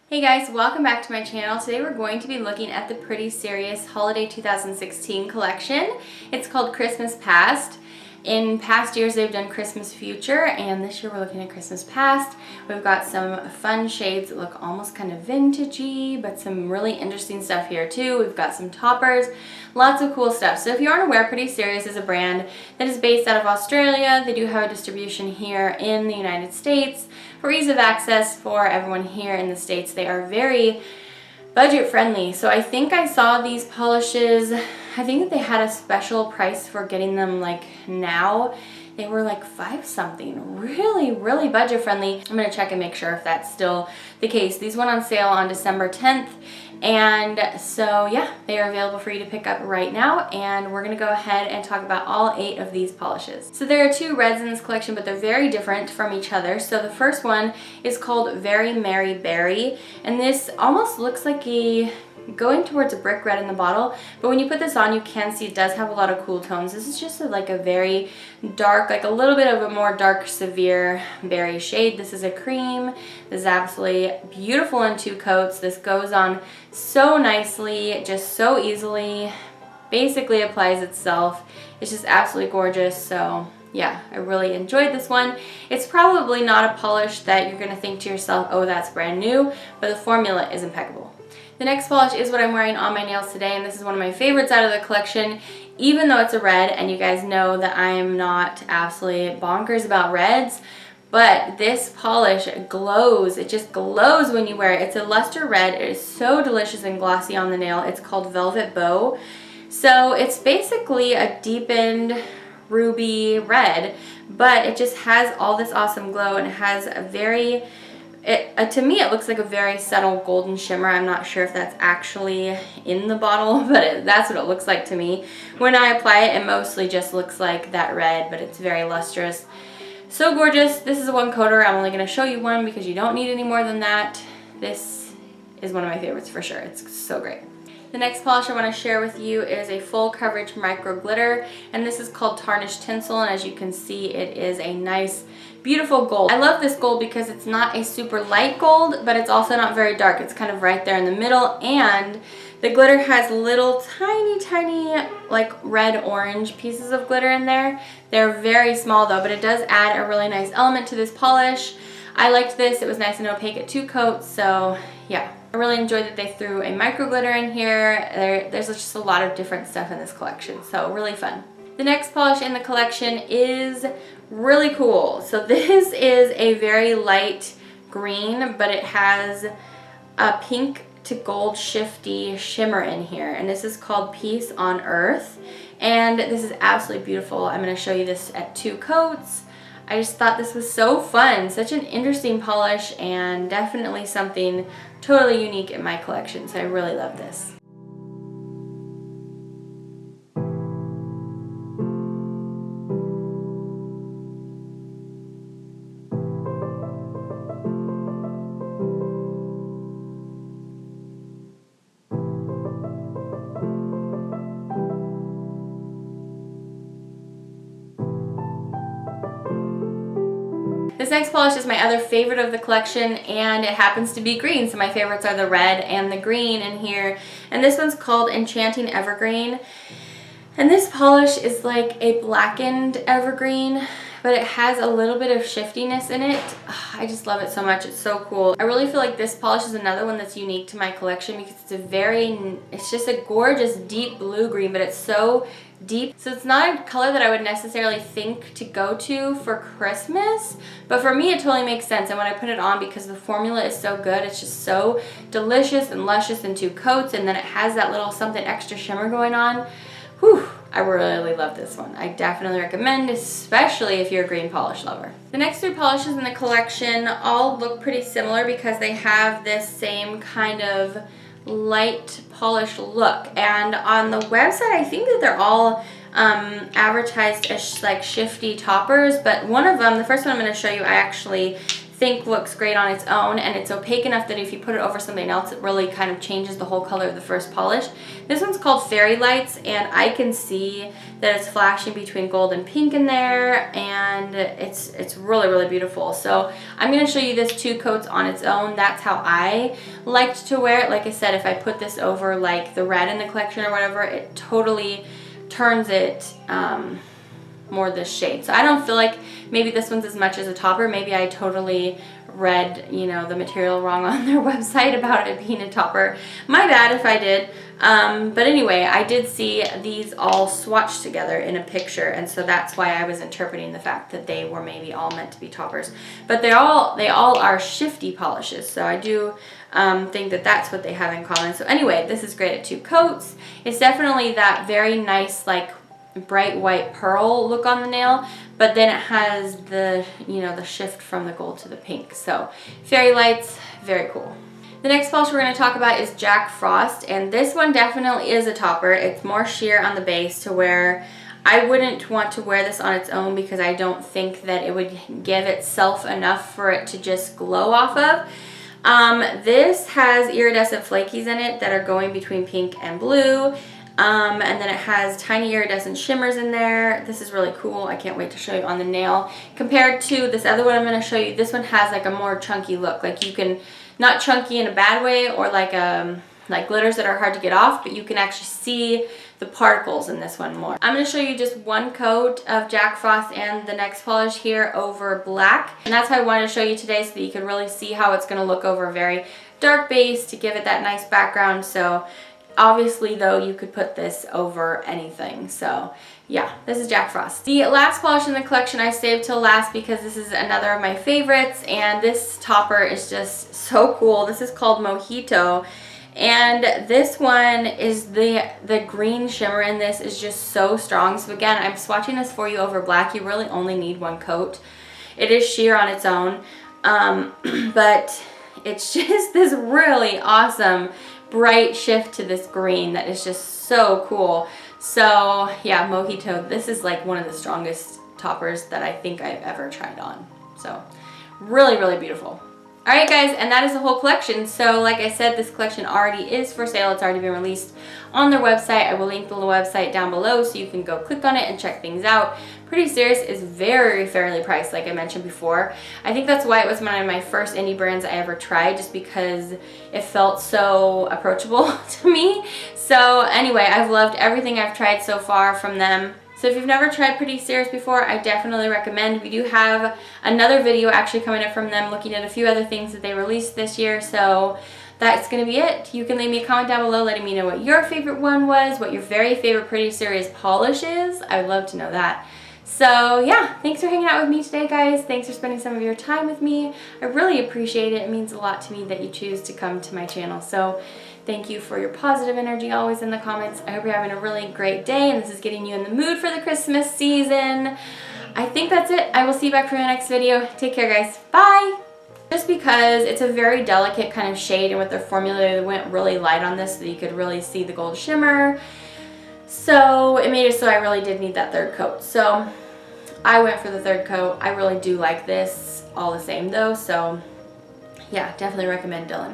Hey guys, welcome back to my channel. Today we're going to be looking at the Pretty Serious Holiday 2016 collection. It's called Christmas Past. In past years they've done Christmas Future, and this year we're looking at Christmas Past. We've got some fun shades that look almost kind of vintagey, but some really interesting stuff here too. We've got some toppers, lots of cool stuff. So if you aren't aware, Pretty Serious is a brand that is based out of Australia. They do have a distribution here in the United States. For ease of access for everyone here in the States, they are very budget friendly. So I think I saw these polishes, I think that they had a special price for getting them like now. They were like $5 something, really budget friendly. I'm gonna check and make sure if that's still the case. These went on sale on December 10th. And so yeah, they are available for you to pick up right now, and we're gonna go ahead and talk about all 8 of these polishes. So there are 2 reds in this collection, but they're very different from each other. So the first one is called Very Merry Berry, and this almost looks like going towards a brick red in the bottle, but when you put this on you can see it does have a lot of cool tones. This is just like a very dark, like a little bit of a more dark severe berry shade. This is a cream. This is absolutely beautiful in 2 coats. This goes on so nicely, just so easily, basically applies itself. It's just absolutely gorgeous. So yeah, I really enjoyed this one. It's probably not a polish that you're gonna think to yourself, oh, that's brand new, but the formula is impeccable. The next polish is what I'm wearing on my nails today, and this is one of my favorites out of the collection, even though it's a red, and you guys know that I'm not absolutely bonkers about reds, but this polish glows. It just glows when you wear it. It's a luster red. It is so delicious and glossy on the nail. It's called Velvet Bow. So it's basically a deepened ruby red, but it just has all this awesome glow, and it has a very... to me it looks like a very subtle golden shimmer. I'm not sure if that's actually in the bottle, but that's what it looks like to me. When I apply it, it mostly just looks like that red, but it's very lustrous. So gorgeous. This is a 1 coater. I'm only going to show you one because you don't need any more than that. This is one of my favorites for sure. It's so great. The next polish I want to share with you is a full coverage micro glitter, and this is called Tarnished Tinsel, and as you can see it is a nice beautiful gold. I love this gold because it's not a super light gold, but it's also not very dark. It's kind of right there in the middle, and the glitter has little tiny like red orange pieces of glitter in there. They're very small though, but it does add a really nice element to this polish. I liked this. It was nice and opaque at 2 coats, so yeah. I really enjoyed that they threw a micro glitter in here. There's just a lot of different stuff in this collection, so really fun. The next polish in the collection is really cool. So this is a very light green, but it has a pink to gold shifty shimmer in here, and this is called Peace on Earth, and this is absolutely beautiful. I'm going to show you this at 2 coats. I just thought this was so fun, such an interesting polish, and definitely something totally unique in my collection, so I really love this. This next polish is my other favorite of the collection, and it happens to be green, so my favorites are the red and the green in here. And this one's called Enchanting Evergreen. And this polish is like a blackened evergreen, but it has a little bit of shiftiness in it. I just love it so much. It's so cool. I really feel like this polish is another one that's unique to my collection because it's just a gorgeous deep blue green, but it's so deep. So it's not a color that I would necessarily think to go to for Christmas, but for me it totally makes sense. And when I put it on, because the formula is so good, it's just so delicious and luscious in 2 coats, and then it has that little something extra shimmer going on. Whew, I really love this one. I definitely recommend, especially if you're a green polish lover. The next 3 polishes in the collection all look pretty similar because they have this same kind of light polish look, and on the website I think that they're all advertised as like shifty toppers, but one of them, the first one I'm going to show you, I actually think looks great on its own, and it's opaque enough that if you put it over something else, it really kind of changes the whole color of the first polish. This one's called Fairy Lights, and I can see that it's flashing between gold and pink in there, and it's really, really beautiful. So I'm going to show you this 2 coats on its own. That's how I liked to wear it. Like I said, if I put this over like the red in the collection or whatever, it totally turns it more this shade. So I don't feel like maybe this one's as much as a topper. Maybe I totally read, you know, the material wrong on their website about it being a topper. My bad if I did. But anyway, I did see these all swatched together in a picture, and so that's why I was interpreting the fact that they were maybe all meant to be toppers. But they all are Shifty polishes, so I do think that that's what they have in common. So anyway, this is great at 2 coats. It's definitely that very nice, like, bright white pearl look on the nail, but then it has the, you know, the shift from the gold to the pink. So Fairy Lights, very cool. The next polish we're going to talk about is Jack Frost, and this one definitely is a topper. It's more sheer on the base to where I wouldn't want to wear this on its own because I don't think that it would give itself enough for it to just glow off of. This has iridescent flakies in it that are going between pink and blue. And then it has tiny iridescent shimmers in there. This is really cool. I can't wait to show you on the nail. Compared to this other one I'm going to show you, this one has like a more chunky look. Like you can, not chunky in a bad way or like glitters that are hard to get off, but you can actually see the particles in this one more. I'm going to show you just 1 coat of Jack Frost and the next polish here over black. And that's how I wanted to show you today so that you can really see how it's going to look over a very dark base to give it that nice background. So obviously, though, you could put this over anything. So yeah, this is Jack Frost. The last polish in the collection I saved till last because this is another of my favorites, and this topper is just so cool. This is called Mojito, and this one is the green shimmer in this is just so strong. So again, I'm swatching this for you over black. You really only need 1 coat. It is sheer on its own, but it's just this really awesome bright shift to this green that is just so cool. So yeah, Mojito, this is like one of the strongest toppers that I think I've ever tried on. So really, really beautiful. Alright guys, and that is the whole collection. So like I said, this collection already is for sale. It's already been released on their website. I will link the website down below so you can go click on it and check things out. Pretty Serious is very fairly priced, like I mentioned before. I think that's why it was one of my first indie brands I ever tried, just because it felt so approachable to me. So anyway, I've loved everything I've tried so far from them. So if you've never tried Pretty Serious before, I definitely recommend. We do have another video actually coming up from them looking at a few other things that they released this year. So that's going to be it. You can leave me a comment down below letting me know what your favorite one was, what your very favorite Pretty Serious polish is. I would love to know that. So yeah, thanks for hanging out with me today, guys. Thanks for spending some of your time with me. I really appreciate it. It means a lot to me that you choose to come to my channel. So thank you for your positive energy always in the comments. I hope you're having a really great day and this is getting you in the mood for the Christmas season. I think that's it. I will see you back for the next video. Take care, guys. Bye! Just because it's a very delicate kind of shade, and with their formula, they went really light on this so that you could really see the gold shimmer. So it made it so I really did need that 3rd coat. So I went for the 3rd coat. I really do like this all the same though. So yeah, definitely recommend Dylan.